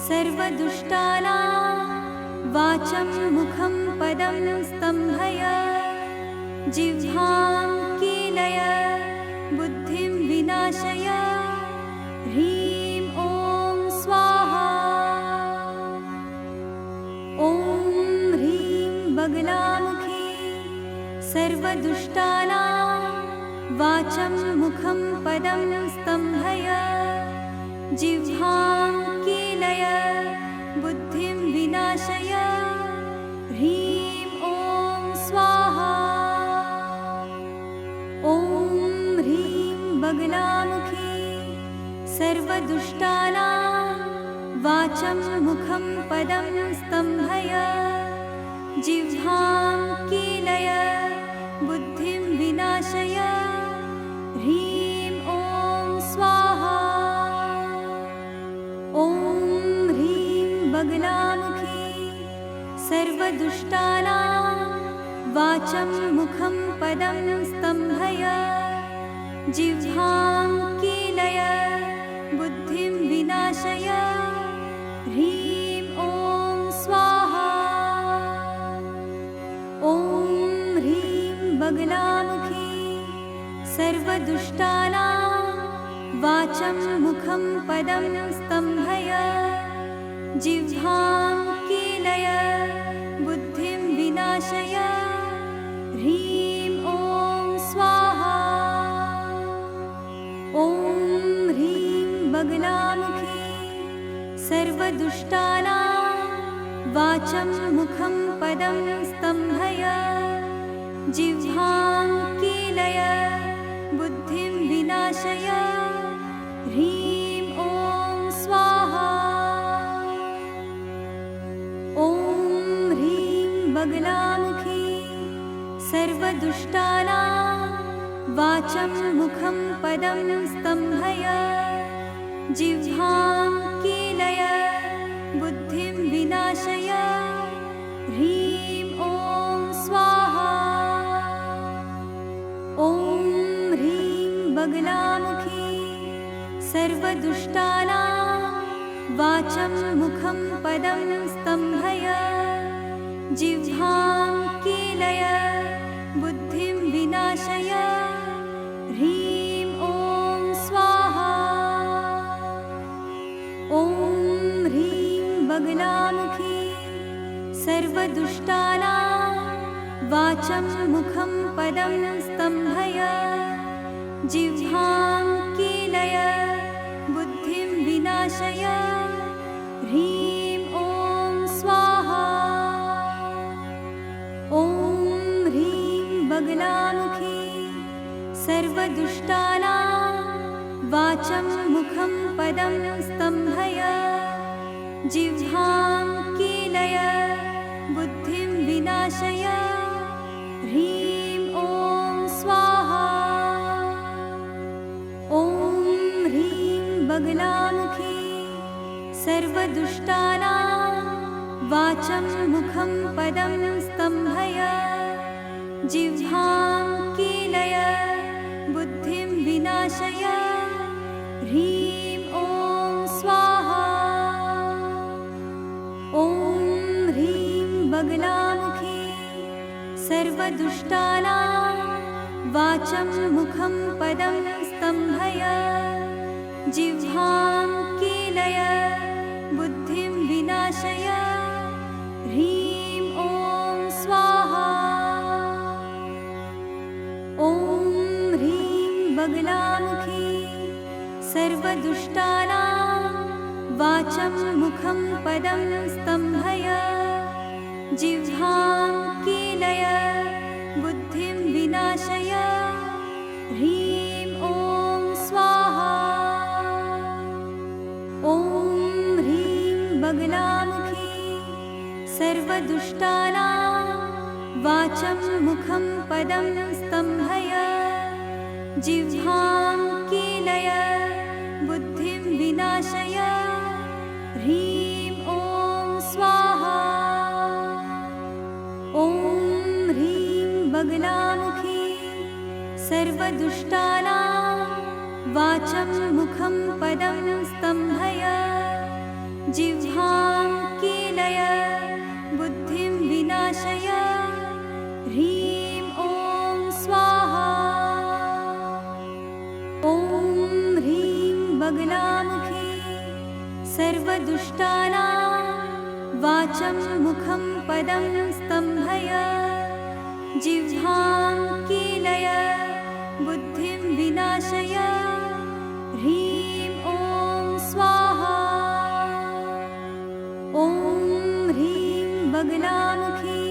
सर्वदुष्टानां वाचं मुखं पदं स्तम्भय जिह्वां कीलय बुद्धिं विनाशय ह्रीं ॐ स्वाहा। ॐ ह्रीं बगलामुखी सर्वदुष्टानां वाचं मुखं पदं स्तम्भय जिह्वां कीलय बुद्धिं विनाशय ह्रीं ॐ स्वाहा। ॐ ह्रीं बगलामुखी सर्वदुष्टानां वाचं मुखं पदं स्तम्भय जिह्वां कीलय बुद्धिं विनाशय ह्रीं ॐ स्वाहा। ॐ ह्रीं बगलामुखी सर्वदुष्टानां वाचं मुखं पदं स्तम्भय जिह्वां कीलय बुद्धिं विनाशय ह्रीं ॐ स्वाहा। ॐ ह्रीं बगलामुखी सर्वदुष्टानां वाचं मुखं पदं स्तम्भय जिह्वां कीलय बुद्धिं विनाशय ह्रीं ॐ स्वाहा। ॐ ह्रीं बगलामुखी सर्वदुष्टानां वाचं मुखं पदं स्तम्भय जिह्वां कीलय बुद्धिं विनाशय ह्रीं ॐ स्वाहा। ॐ ह्रीं बगलामुखी सर्वदुष्टानां वाचं मुखं पदं स्तम्भय जिह्वां कीलय बुद्धिं विनाशय ह्रीं ॐ स्वाहा। ॐ ह्रीं बगलामुखी सर्वदुष्टानां वाचं मुखं पदं स्तम्भय जिह्वां कीलय बुद्धिं विनाशय ह्रीं ॐ स्वाहा। ॐ ह्रीं बगलामुखी सर्वदुष्टानां वाचं मुखं पदं स्तम्भय जिह्वां कीलय बुद्धिं विनाशय ह्रीं ॐ स्वाहा। ॐ ह्रीं बगलामुखी सर्वदुष्टानां वाचं मुखं पदं स्तम्भय जिह्वां कीलय बुद्धिं विनाशय ह्रीं ॐ स्वाहा। ॐ ह्रीं बगलामुखी सर्वदुष्टानां वाचं मुखं पदं स्तम्भय जिह्वां कीलय बुद्धिं विनाशय ह्रीं ॐ स्वाहा। ॐ ह्रीं बगलामुखी सर्वदुष्टानां वाचं मुखं पदं स्तम्भय जिह्वां कीलय बुद्धिं विनाशय ह्रीं ॐ स्वाहा। ॐ ह्रीं बगलामुखी सर्वदुष्टानां वाचं मुखं पदं स्तम्भय जिह्वां कीलय बुद्धिं विनाशय ह्रीं ॐ स्वाहा। ॐ ह्रीं बगलामुखी सर्वदुष्टानां वाचं मुखं पदं स्तम्भय जिह्वां कीलय बुद्धिं विनाशय ह्रीं ॐ स्वाहा। ॐ ह्रीं बगलामुखी सर्वदुष्टानां वाचं मुखं पदं स्तम्भय जिह्वा कीलय बुद्धिं विनाशय ह्रीं ॐ स्वाहा ॐ ह्रीं बगलामुखी सर्वदुष्टानां वाचं मुखं पदं स्तम्भय जिह्वां कीलय बुद्धिं विनाशय ह्रीं ॐ स्वाहा ॐ ह्रीं बगलामुखी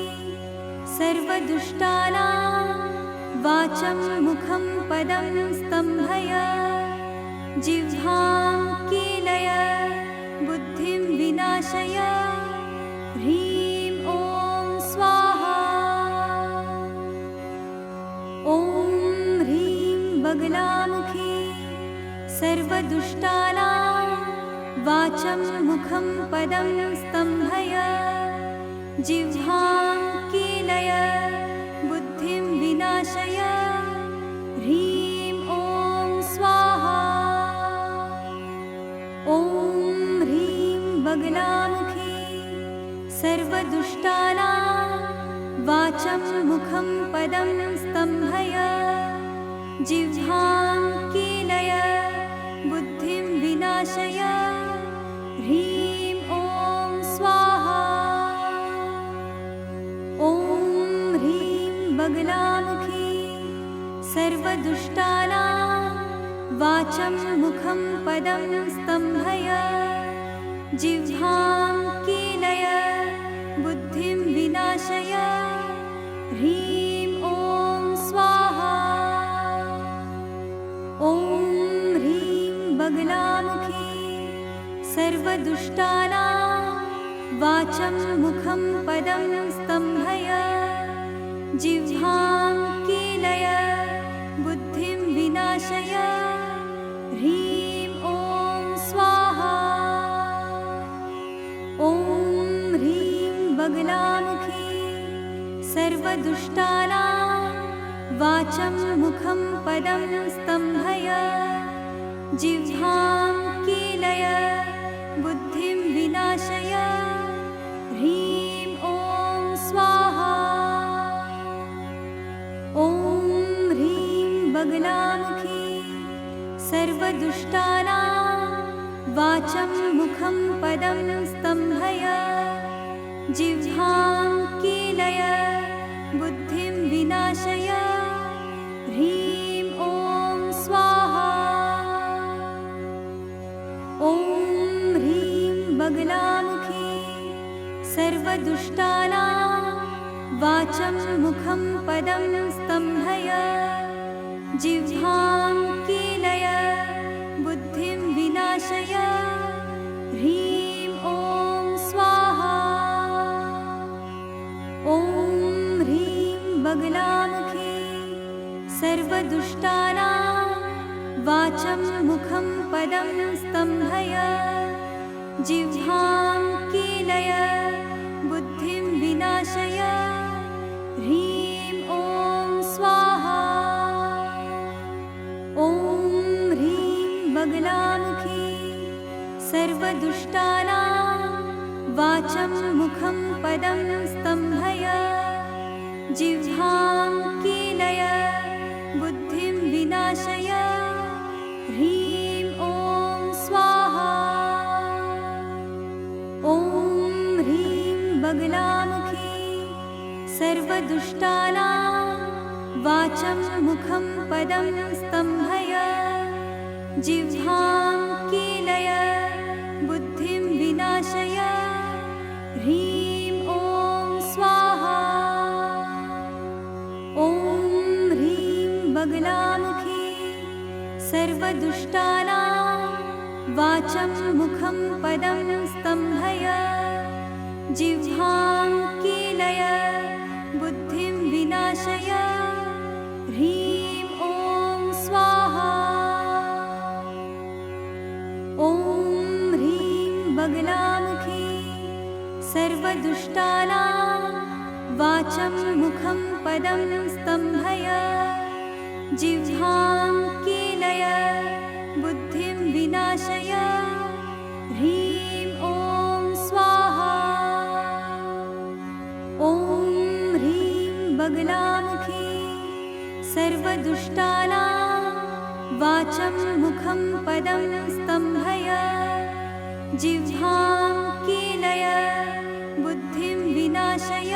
सर्वदुष्टानां वाचं मुखं पदं स्तम्भय जिह्वां कीलय बुद्धिं विनाशय ह्रीं ॐ स्वाहा ॐ ह्रीं बगलामुखी सर्वदुष्टानां वाचं मुखं पदं स्तम्भय जिह्वां कीलय बुद्धिं विनाशय ह्रीं ॐ स्वाहा ॐ ह्रीं बगलामुखी सर्वदुष्टानां वाचं मुखं पदं स्तम्भय जिह्वां कीलय बुद्धिं विनाशय ह्रीं ॐ स्वाहा ॐ ह्रीं बगलामुखी सर्वदुष्टानां वाचं मुखं पदं स्तम्भय जिह्वां कीलय बुद्धिं विनाशय ह्रीं ॐ स्वाहा ॐ ह्रीं बगलामुखी सर्वदुष्टानां वाचं मुखं पदं स्तम्भय जिह्वां कीलय बुद्धिं विनाशय ह्रीं ॐ स्वाहा ॐ ह्रीं बगलामुखी सर्वदुष्टानां वाचं मुखं पदं स्तम्भय जिह्वां कीलय बुद्धिं विनाशय ह्रीं ॐ स्वाहा ॐ ह्रीं बगलामुखी सर्वदुष्टानां वाचं मुखं पदं स्तम्भय जिह्वां कीलय बुद्धिं विनाशय ह्रीं ॐ स्वाहा ॐ ह्रीं बगलामुखी सर्वदुष्टानां वाचं मुखं पदं स्तम्भय जिह्वां कीलय बुद्धिं विनाशय ह्रीं ॐ स्वाहा ॐ ह्रीं बगलामुखी सर्वदुष्टानां वाचं मुखं पदं स्तम्भय जिह्वां कीलय बुद्धिं विनाशय ह्रीं ॐ स्वाहा ॐ ह्रीं बगलामुखी सर्वदुष्टानां वाचं मुखं पदं स्तम्भय जिह्वां कीलय बुद्धिं विनाशय ह्रीं ॐ स्वाहा ॐ ह्रीं बगलामुखी सर्वदुष्टानां वाचं मुखं पदं स्तम्भय जिह्वां कीलय बुद्धिं विनाशय ह्रीं ॐ स्वाहा ॐ ह्रीं बगलामुखी सर्वदुष्टानां वाचं मुखं पदं स्तम्भय जिह्वां कीलय बुद्धिं विनाशय ह्रीं ॐ स्वाहा ॐ ह्रीं बगलामुखी सर्वदुष्टानां वाचं मुखं पदं स्तम्भय जिह्वां कीलय बुद्धिं विनाशय ह्रीं ॐ स्वाहा सर्वदुष्टानां वाचं मुखं पदं स्तम्भय जिह्वां कीलय बुद्धिं विनाशय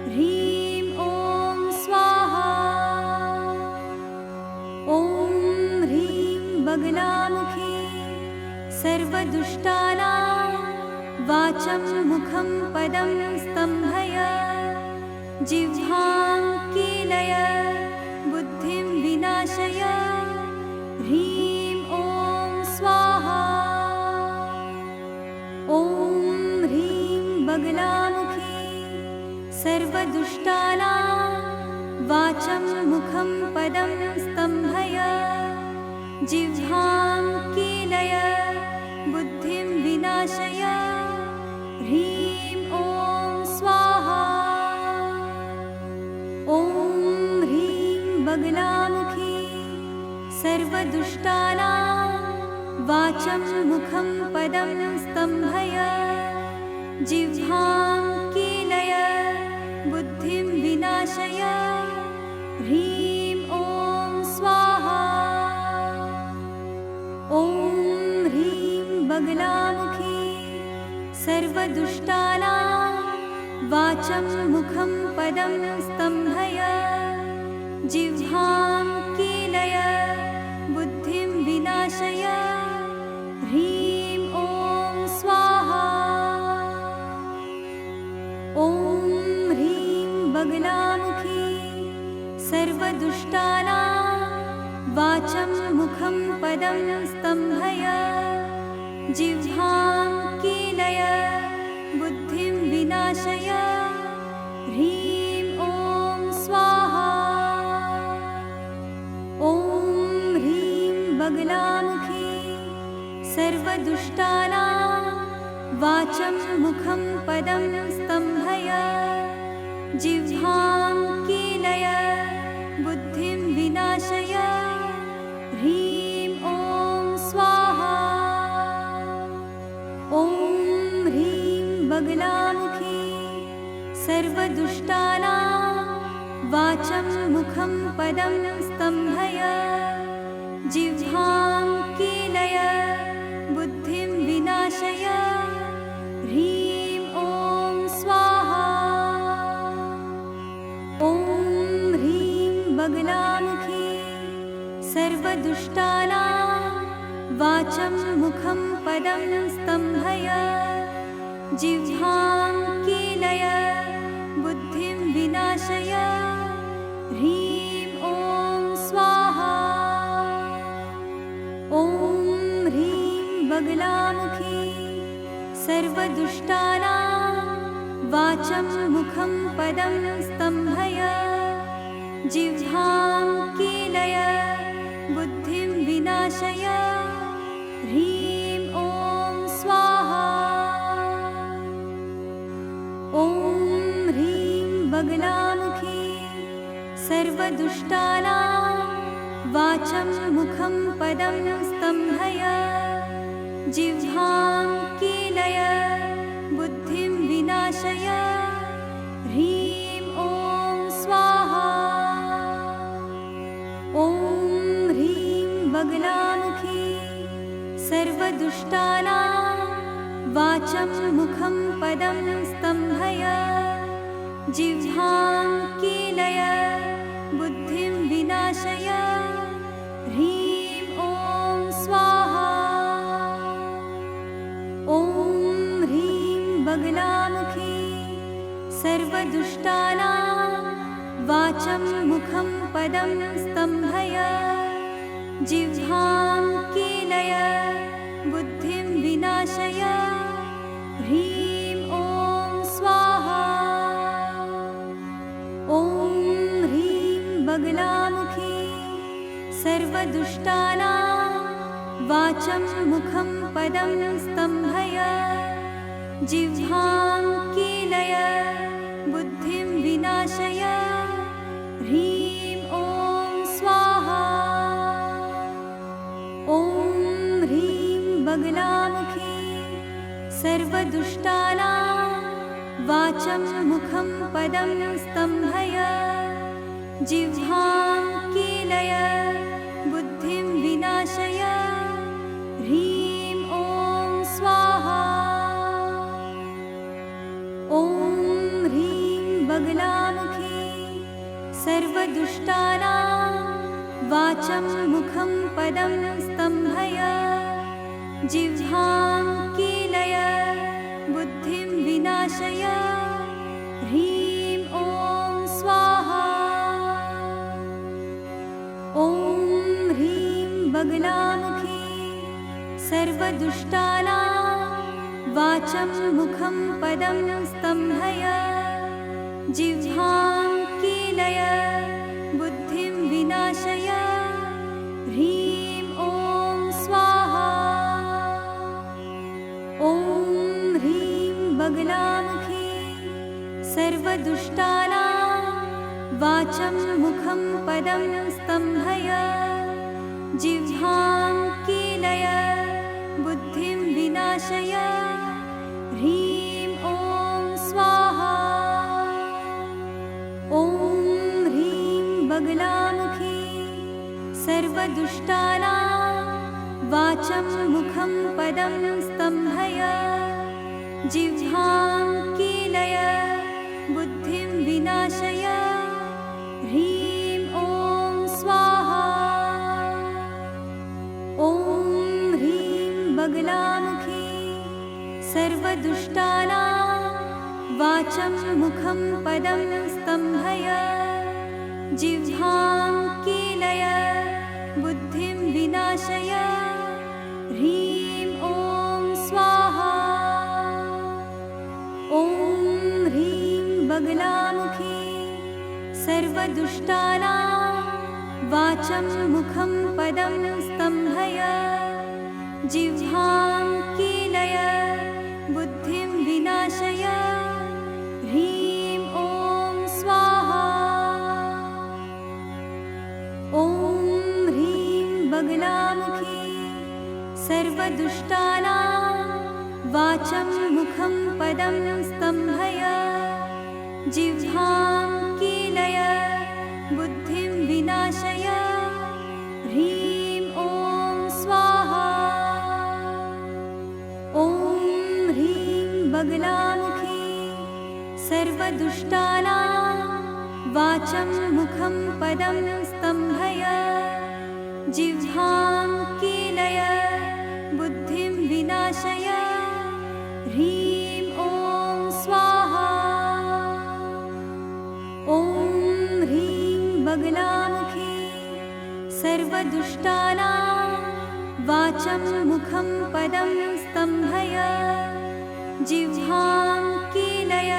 ह्रीं ॐ स्वाहा। ॐ ह्रीं बगलामुखी सर्वदुष्टानां वाचं मुखं पदं स्तम्भय जिह्वां कीलय बुद्धिं विनाशय ह्रीं ॐ स्वाहा। ॐ ह्रीं बगलामुखी सर्वदुष्टानां वाचं मुखं पदं स्तम्भय जिह्वां कीलय बुद्धिं विनाशय ह्रीं ॐ स्वाहा। ॐ ह्रीं बगलामुखी सर्वदुष्टानां वाचं मुखं पदं स्तम्भय जिह्वां कीलय बुद्धिं विनाशय ह्रीं ॐ स्वाहा। ॐ ह्रीं बगलामुखी सर्वदुष्टानां वाचं मुखं पदं स्तम्भय जिह्वां कीलय बुद्धिं विनाशय ह्रीं ॐ स्वाहा। ॐ ह्रीं बगलामुखी सर्वदुष्टानां वाचं मुखं पदं स्तम्भय जिह्वां कीलय बुद्धिं विनाशय ह्रीं ॐ स्वाहा। ॐ ह्रीं बगलामुखी सर्वदुष्टानां वाचं मुखं पदं स्तम्भय जिह्वां कीलय बुद्धिं विनाशय ह्रीं ॐ स्वाहा। ॐ ह्रीं बगलामुखी सर्वदुष्टानां वाचं मुखं पदं स्तम्भय जिह्वां कीलय बुद्धिं विनाशय ह्रीं ॐ स्वाहा। ॐ ह्रीं बगलामुखी सर्वदुष्टानां वाचं मुखं पदं स्तम्भय जिह्वां कीलय बुद्धिं विनाशय ह्रीं ॐ स्वाहा। ॐ ह्रीं बगलामुखी सर्वदुष्टानां वाचं मुखं पदं स्तम्भय जिह्वां कीलय बुद्धिं विनाशय ह्रीं ॐ स्वाहा। ॐ ह्रीं बगलामुखी सर्वदुष्टानां वाचं मुखं पदं स्तम्भय जिह्वां कीलय बुद्धिं विनाशय ह्रीं ॐ स्वाहा। ॐ ह्रीं बगलामुखी सर्वदुष्टानां वाचं मुखं पदं स्तम्भय जिह्वां कीलय बुद्धिं विनाशय ह्रीं ॐ स्वाहा। ॐ ह्रीं बगलामुखी सर्वदुष्टानां वाचं मुखं पदं स्तम्भय जिह्वां कीलय बुद्धिं विनाशय ह्रीं ॐ स्वाहा। ॐ ह्रीं बगलामुखी सर्वदुष्टानां वाचं मुखं पदं स्तम्भय जिह्वां कीलय बुद्धिं विनाशय ह्रीं ॐ स्वाहा। ॐ ह्रीं बगलामुखी सर्वदुष्टानां वाचं मुखं पदं स्तम्भय जिह्वां कीलय बुद्धिं विनाशय ह्रीं ॐ स्वाहा। ॐ ह्रीं बगलामुखी सर्वदुष्टानां वाचं मुखं पदं स्तम्भय जिह्वां कीलय बुद्धिं विनाशय ह्रीं ॐ स्वाहा। ॐ ह्रीं बगलामुखी सर्वदुष्टानां वाचं मुखं पदं स्तम्भय जिह्वां कीलय बुद्धिं विनाशय ह्रीं ॐ स्वाहा। ॐ ह्रीं बगलामुखी सर्वदुष्टानां वाचं मुखं पदं स्तम्भय जिह्वां कीलय बुद्धिं विनाशय ह्रीं ॐ स्वाहा। ॐ ह्रीं बगलामुखी सर्वदुष्टानां वाचं मुखं पदं स्तम्भय जिह्वां कीलय बुद्धिं विनाशय ह्रीं ॐ स्वाहा। ॐ ह्रीं बगलामुखी सर्वदुष्टानां वाचं मुखं पदं स्तम्भय जिह्वां कीलय बुद्धिं विनाशय ह्रीं ॐ स्वाहा। ॐ ह्रीं बगलामुखी सर्वदुष्टानां वाचं मुखं पदं स्तम्भय जिह्वां कीलय बुद्धिं विनाशय ह्रीं ॐ स्वाहा। ॐ ह्रीं बगलामुखी सर्वदुष्टानां वाचं मुखं पदं स्तम्भय जिह्वां कीलय बुद्धिं विनाशय ह्रीं ॐ स्वाहा। ॐ ह्रीं बगलामुखी सर्वदुष्टानां वाचं मुखं पदं स्तम्भय जिह्वां कीलय बुद्धिं विनाशय ह्रीं ॐ स्वाहा। ॐ ह्रीं बगलामुखी सर्वदुष्टानां वाचं मुखं पदं स्तम्भय जिह्वां कीलय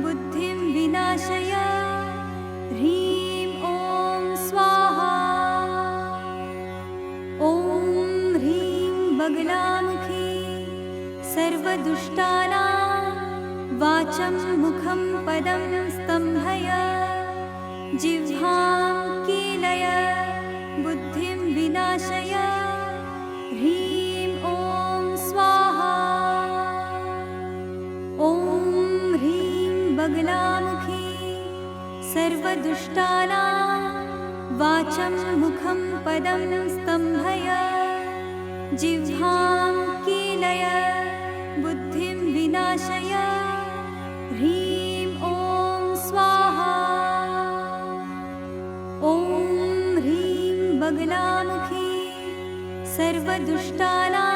बुद्धिं विनाशय ह्रीं ॐ स्वाहा। ॐ ह्रीं बगलामुखी सर्वदुष्टानां वाचं मुखं पदं स्तम्भय जिह्वां कीलय बुद्धिं विनाशय ह्रीं ॐ स्वाहा। ॐ ह्रीं बगलामुखी सर्वदुष्टानां वाचं मुखं पदं स्तम्भय जिह्वां कीलय बुद्धिं विनाशय ह्रीं ॐ स्वाहा। ॐ ह्रीं बगलामुखी सर्वदुष्टानां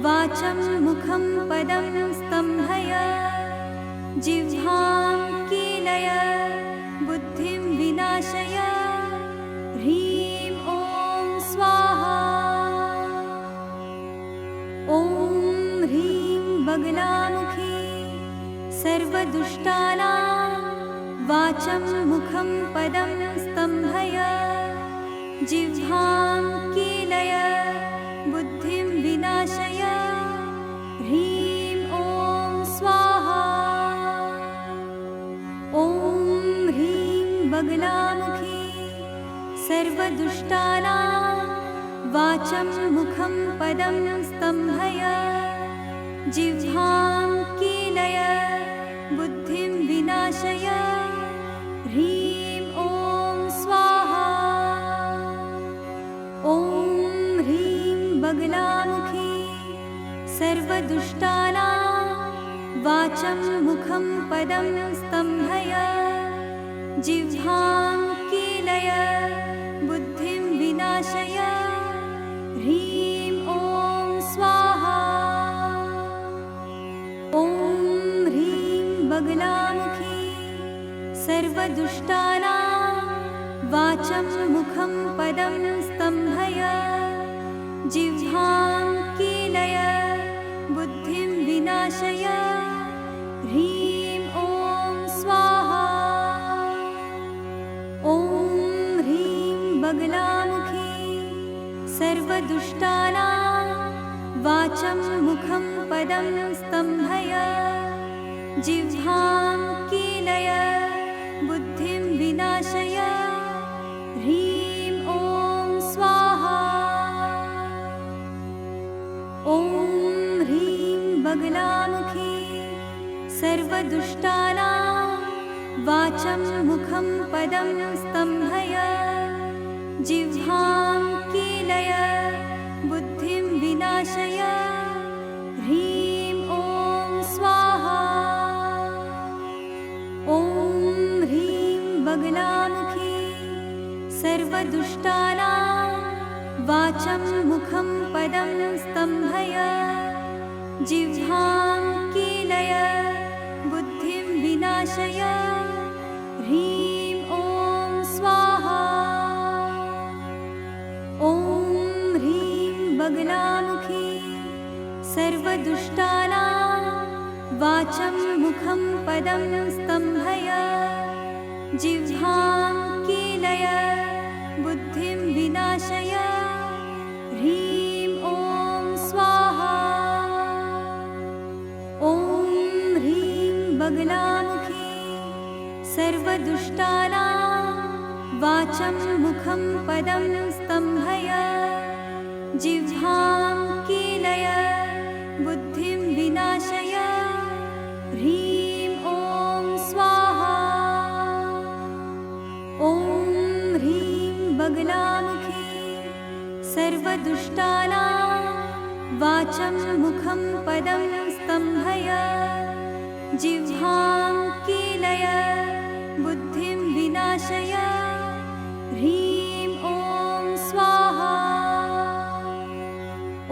वाचं मुखं पदं स्तम्भय जिह्वां कीलय बुद्धिं विनाशय ह्रीं ॐ स्वाहा। ॐ ह्रीं बगलामुखी सर्वदुष्टानां वाचं मुखं पदं स्तम्भय जिह्वां कीलय बुद्धिं विनाशय ह्रीं ॐ स्वाहा। ॐ ह्रीं बगलामुखी सर्वदुष्टानां वाचं मुखं पदं स्तम्भय जिह्वां कीलय बुद्धिं विनाशय ह्रीं ॐ स्वाहा। सर्वदुष्टानां वाचं मुखं पदं स्तम्भय जिह्वां कीलय बुद्धिं विनाशय ह्रीं ॐ स्वाहा ॐ ह्रीं बगलामुखी सर्वदुष्टानां वाचं मुखं पदं स्तम्भय जिह्वां कीलय बुद्धिं विनाशय ह्रीं ॐ स्वाहा ॐ ह्रीं बगलामुखी सर्वदुष्टानां वाचं मुखं पदं स्तम्भय जिह्वां कीलय बुद्धिं विनाशय ह्रीं ॐ स्वाहा ॐ ह्रीं बगलामुखी सर्वदुष्टानां वाचं मुखं पदं स्तम्भय जिह्वां कीलय बुद्धिं विनाशय ह्रीं ॐ स्वाहा ॐ ह्रीं बगलामुखी सर्वदुष्टानां वाचं मुखं पदं स्तम्भय जिह्वां कीलय बुद्धिं विनाशय ह्रीं ॐ स्वाहा ॐ ह्रीं बगलामुखी सर्वदुष्टानां वाचं मुखं पदं स्तम्भय जिह्वां कीलय बुद्धिं विनाशय ह्रीं ॐ स्वाहा ॐ ह्रीं बगलामुखी सर्वदुष्टानां वाचं मुखं पदं स्तम्भय जिह्वां कीलय बुद्धिं विनाशय ह्रीं ॐ स्वाहा ॐ ह्रीं बगलामुखी सर्वदुष्टानां वाचं मुखं पदं स्तम्भय जिह्वां कीलय बुद्धिं विनाशय ह्रीं ॐ स्वाहा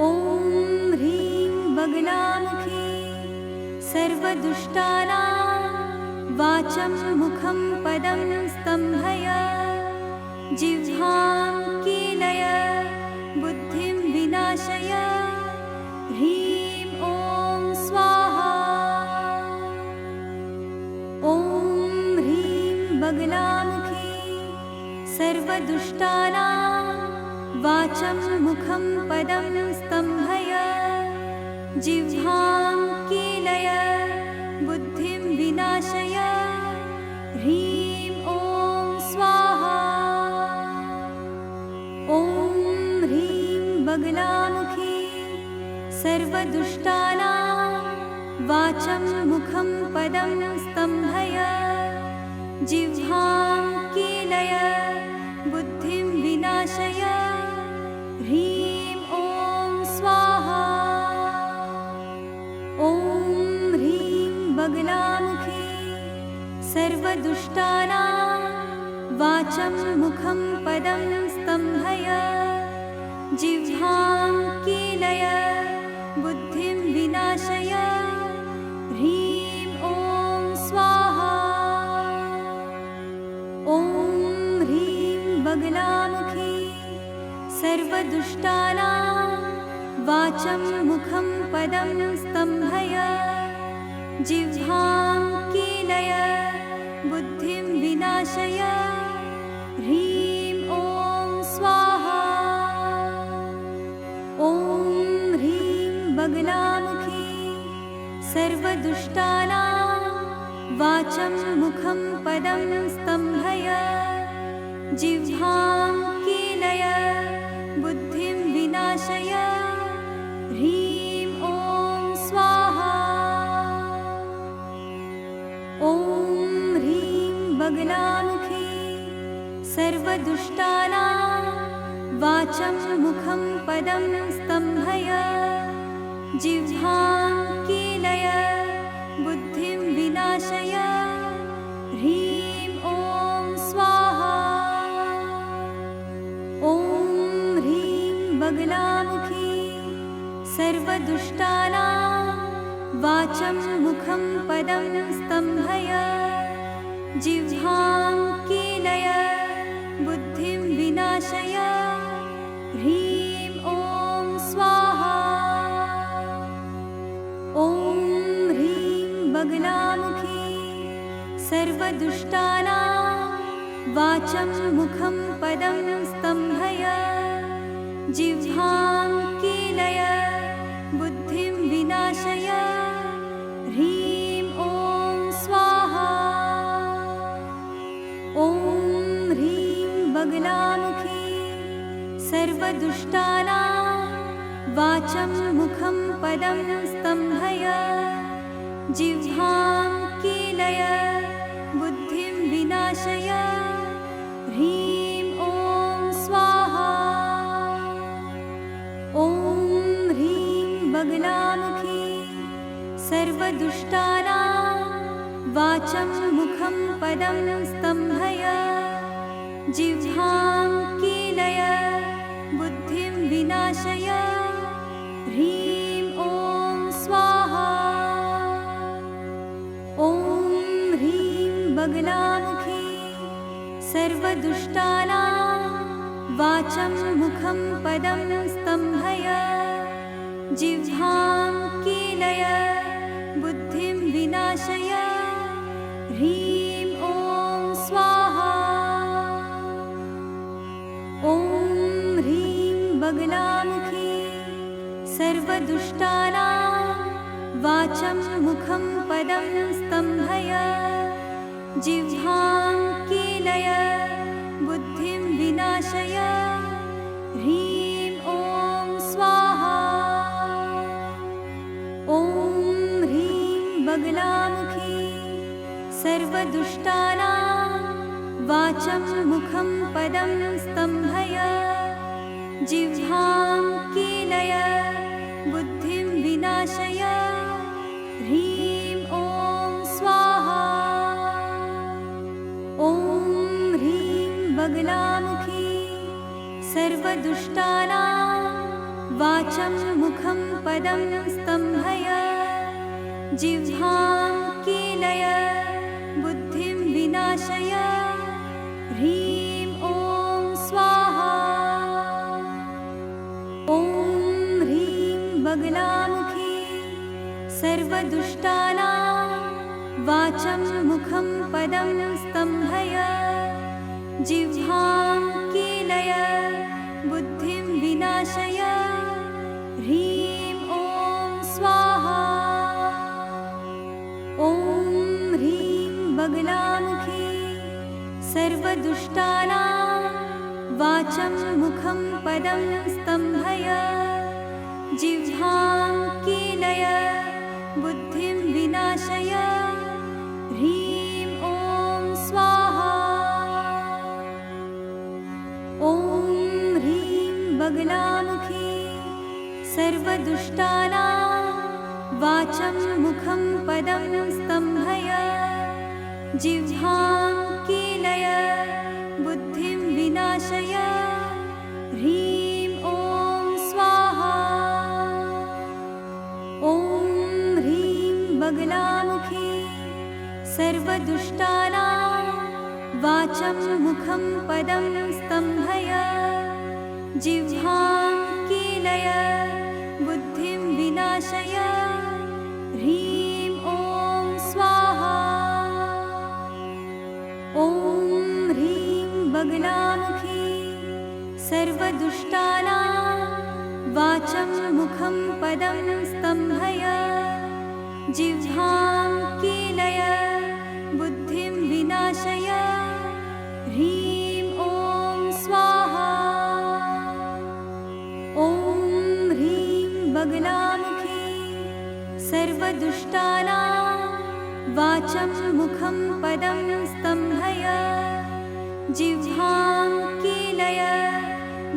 ॐ ह्रीं बगलामुखी सर्वदुष्टानां वाचं मुखं पदं स्तम्भय जिह्वां कीलय बुद्धिं विनाशय ह्रीं ॐ स्वाहा ॐ ह्रीं बगलामुखी सर्वदुष्टानां वाचं मुखं पदं स्तम्भय जिह्वां कीलय बुद्धिं विनाशय ह्रीं ॐ स्वाहा ॐ ह्रीं बगलामुखी सर्वदुष्टानां वाचं मुखं पदं स्तम्भय जिह्वां कीलय बुद्धिं विनाशय ह्रीं ॐ स्वाहा ॐ ह्रीं बगलामुखी सर्वदुष्टानां वाचं मुखं पदं स्तम्भय जिह्वां कीलय बुद्धिं विनाशय ह्रीं ॐ स्वाहा ॐ ह्रीं बगलामुखी सर्वदुष्टानां वाचं मुखं पदं स्तम्भय जिह्वां कीलय बुद्धिं विनाशय ह्रीं ॐ स्वाहा ॐ ह्रीं बगलामुखी सर्वदुष्टानां वाचं मुखं पदं स्तम्भय जिह्वां कीलय बुद्धिं विनाशय ह्रीं ॐ स्वाहा ॐ ह्रीं बगलामुखी सर्वदुष्टानां वाचं मुखं पदं स्तम्भय जिह्वां कीलय बुद्धिं विनाशय ह्रीं ॐ स्वाहा। ॐ ह्रीं बगलामुखी सर्वदुष्टानां वाचं मुखं पदं स्तम्भय जिह्वां कीलय बुद्धिं विनाशय ह्रीं ॐ स्वाहा। ॐ ह्रीं बगलामुखी सर्वदुष्टानां वाचं मुखं पदं स्तम्भय जिह्वां कीलय बुद्धिं विनाशय ह्रीं ॐ स्वाहा। ॐ ह्रीं बगलामुखी सर्वदुष्टानां वाचं मुखं पदं स्तम्भय जिह्वां कीलय बुद्धिं विनाशय ह्रीं ॐ स्वाहा। ॐ ह्रीं बगलामुखी सर्वदुष्टानां वाचं मुखं पदं स्तम्भय जिह्वां कीलय बुद्धिं विनाशय ह्रीं ॐ स्वाहा। ॐ ह्रीं बगलामुखी सर्वदुष्टानां वाचं मुखं पदं स्तम्भय जिह्वां कीलय बुद्धिं विनाशय ह्रीं ॐ स्वाहा। ॐ ह्रीं बगलामुखी सर्वदुष्टानां वाचं मुखं पदं स्तम्भय जिह्वां कीलय बुद्धिं विनाशय ह्रीं ॐ स्वाहा। ॐ ह्रीं बगलामुखी सर्वदुष्टानां वाचं मुखं पदं स्तम्भय जिह्वां कीलय बुद्धिं विनाशय ह्रीं ॐ स्वाहा। ॐ ह्रीं बगलामुखी सर्वदुष्टानां वाचं मुखं पदं स्तम्भय जिह्वां कीलय बुद्धिं विनाशय ह्रीं ॐ स्वाहा। ॐ ह्रीं बगलामुखी सर्वदुष्टानां वाचं मुखं पदं स्तम्भय जिह्वां कीलय बुद्धिं विनाशय ह्रीं ॐ स्वाहा। ॐ ह्रीं बगलामुखी सर्वदुष्टानां वाचं मुखं पदं स्तम्भय जिह्वां कीलय बुद्धिं विनाशय ह्रीं ॐ स्वाहा। ॐ ह्रीं बगलामुखी सर्वदुष्टानां वाचं मुखं पदं स्तम्भय जिह्वां कीलय बुद्धिं विनाशय ह्रीं ॐ स्वाहा। ॐ ह्रीं बगलामुखी सर्वदुष्टानां वाचं मुखं पदं स्तम्भय जिह्वां कीलय बुद्धिं विनाशय ह्रीं ॐ स्वाहा। ॐ ह्रीं बगलामुखी सर्वदुष्टानां वाचं मुखं पदं स्तम्भय जिह्वां कीलय बुद्धिं विनाशय ह्रीं ॐ स्वाहा। ॐ ह्रीं बगलामुखी सर्वदुष्टानां वाचं मुखं पदं स्तम्भय जिह्वां कीलय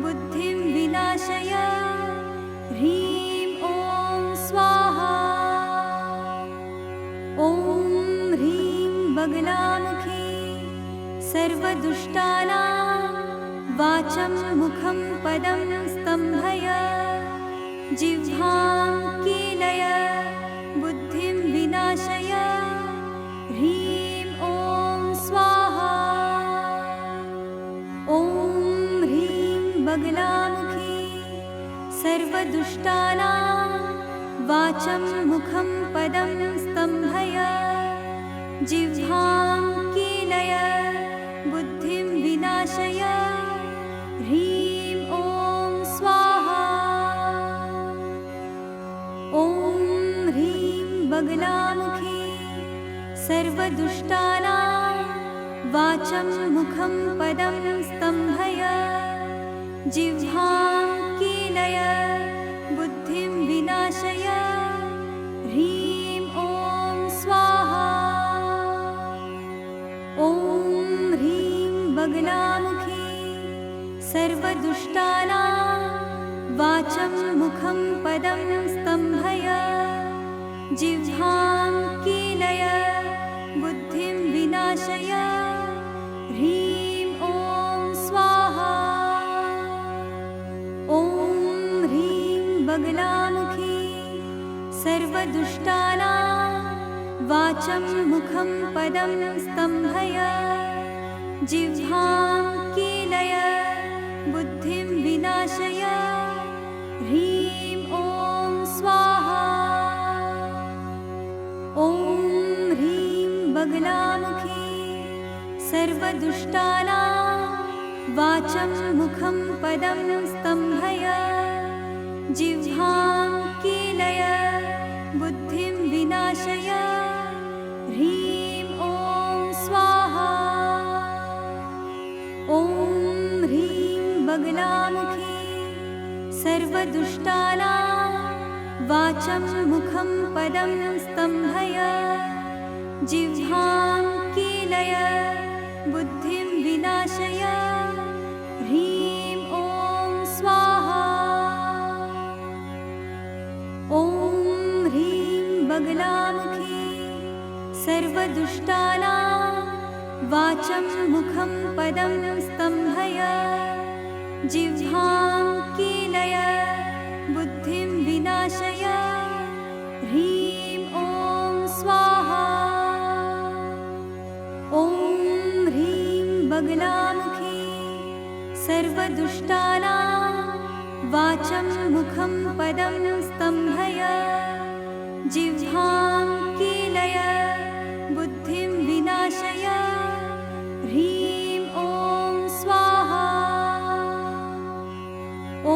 बुद्धिं विनाशय ह्रीं ॐ स्वाहा। बगलामुखी सर्वदुष्टानां वाचं मुखं पदं स्तम्भय जिह्वां कीलय बुद्धिं विनाशय ह्रीं ॐ स्वाहा। ॐ ह्रीं बगलामुखी सर्वदुष्टानां वाचं मुखं पदं स्तम्भय जिह्वां कीलय बुद्धिं विनाशय ह्रीं ॐ स्वाहा। ॐ ह्रीं बगलामुखी सर्वदुष्टानां वाचं मुखं पदं स्तम्भय जिह्वां कीलय बुद्धिं विनाशय ह्रीं ॐ स्वाहा। ॐ ह्रीं बगलामुखी सर्वदुष्टानां वाचं मुखं पदं स्तम्भय जिह्वां कीलय बुद्धिं विनाशय ह्रीं ॐ स्वाहा। ॐ ह्रीं बगलामुखी सर्वदुष्टानां वाचं मुखं पदं स्तम्भय जिह्वां कीलय बुद्धिं विनाशय ह्रीं ॐ स्वाहा। ॐ ह्रीं बगलामुखी सर्वदुष्टानां वाचं मुखं पदं स्तम्भय जिह्वां कीलय बुद्धिं विनाशय ह्रीं ॐ स्वाहा। ॐ ह्रीं बगलामुखी सर्वदुष्टानां वाचं मुखं पदं स्तम्भय जिह्वां कीलय बुद्धिं विनाशय ह्रीं ॐ स्वाहा। ॐ ह्रीं बगलामुखी सर्वदुष्टानां वाचं मुखं पदं स्तम्भय जिह्वां कीलय बुद्धिं विनाशय ह्रीं ॐ स्वाहा। ॐ ह्रीं बगलामुखी सर्वदुष्टानां वाचं मुखं पदं स्तम्भय जिह्वां कीलय बुद्धिं विनाशय ह्रीं ॐ स्वाहा। ॐ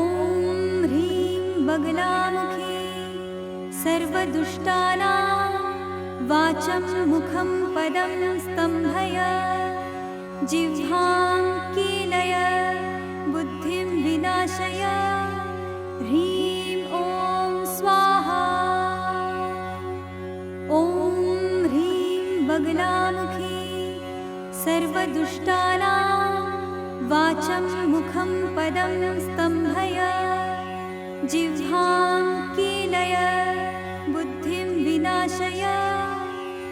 ह्रीं बगलामुखी सर्वदुष्टानां वाचं मुखं पदं स्तम्भय जिह्वां कीलय बुद्धिं विनाशय ह्रीं ॐ स्वाहा। ॐ ह्रीं बगलामुखी सर्वदुष्टानां वाचं मुखं पदं स्तम्भय जिह्वां कीलय बुद्धिं विनाशय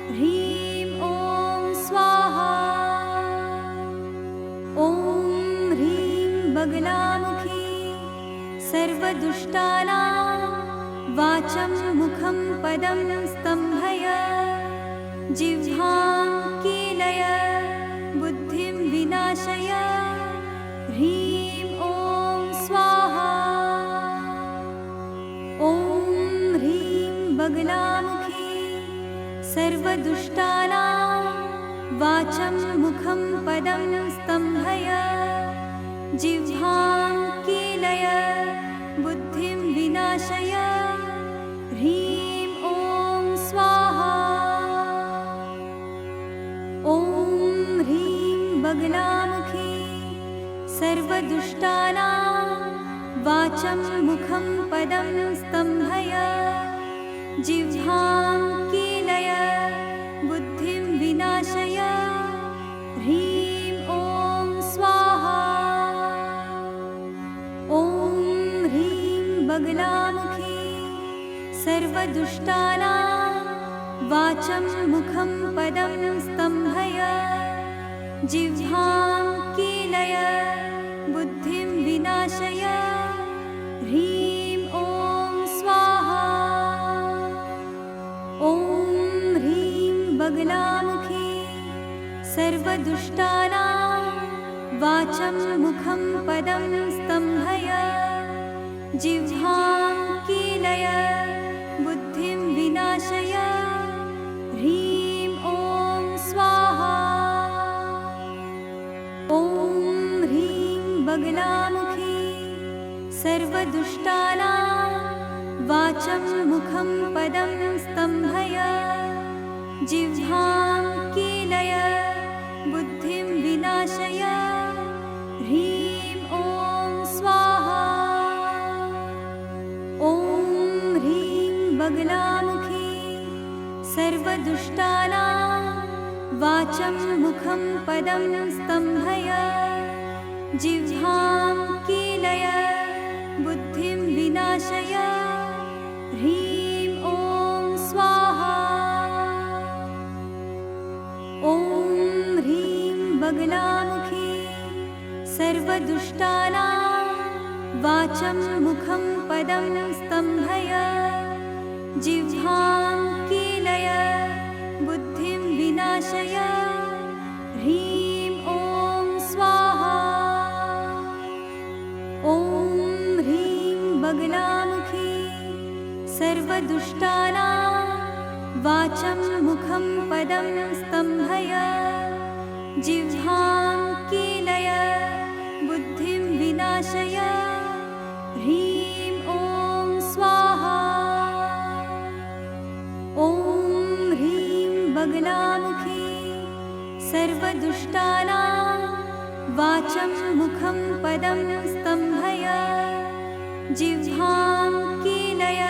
ह्रीं ॐ स्वाहा। ॐ ह्रीं बगलामुखी सर्वदुष्टानां वाचं मुखं पदं स्तम्भय जिह्वां कीलय बुद्धिं विनाशय ह्रीं ॐ स्वाहा। ॐ ह्रीं बगलामुखी सर्वदुष्टानां वाचं मुखं पदं स्तम्भय जिह्वां कीलय बुद्धिं विनाशय ह्रीं ॐ स्वाहा। ॐ ह्रीं बगलामुखी सर्वदुष्टानां वाचं मुखं पदं स्तम्भय जिह्वां कीलय बुद्धिं विनाशय ह्रीं ॐ स्वाहा। ॐ ह्रीं बगलामुखी सर्वदुष्टानां वाचं मुखं पदं स्तम्भय जिह्वां कीलय बुद्धिं विनाशय ह्रीं ॐ स्वाहा ॐ ह्रीं बगलामुखी सर्वदुष्टानां वाचं मुखं पदं स्तम्भय जिह्वां कीलय बुद्धिं विनाशय ह्रीं ॐ स्वाहा ॐ ह्रीं बगलामुखी सर्वदुष्टानां वाचं मुखं पदं स्तम्भय जिह्वां कीलय बुद्धिं विनाशय ह्रीं ॐ स्वाहा ॐ ह्रीं बगलामुखी सर्वदुष्टानां वाचं मुखं पदं स्तम्भय जिह्वां कीलय बुद्धिं विनाशय ह्रीं ॐ स्वाहा ॐ ह्रीं बगलामुखी सर्वदुष्टानां वाचं मुखं पदं स्तम्भय जिह्वां कीलय बुद्धिं विनाशय ह्रीं ॐ स्वाहा ॐ ह्रीं बगलामुखी सर्वदुष्टानां वाचं मुखं पदं स्तम्भय जिह्वां कीलय बुद्धिं विनाशय ह्रीं ॐ स्वाहा ॐ ह्रीं बगलामुखी सर्वदुष्टानां वाचं मुखं पदं स्तम्भय जिह्वां कीलय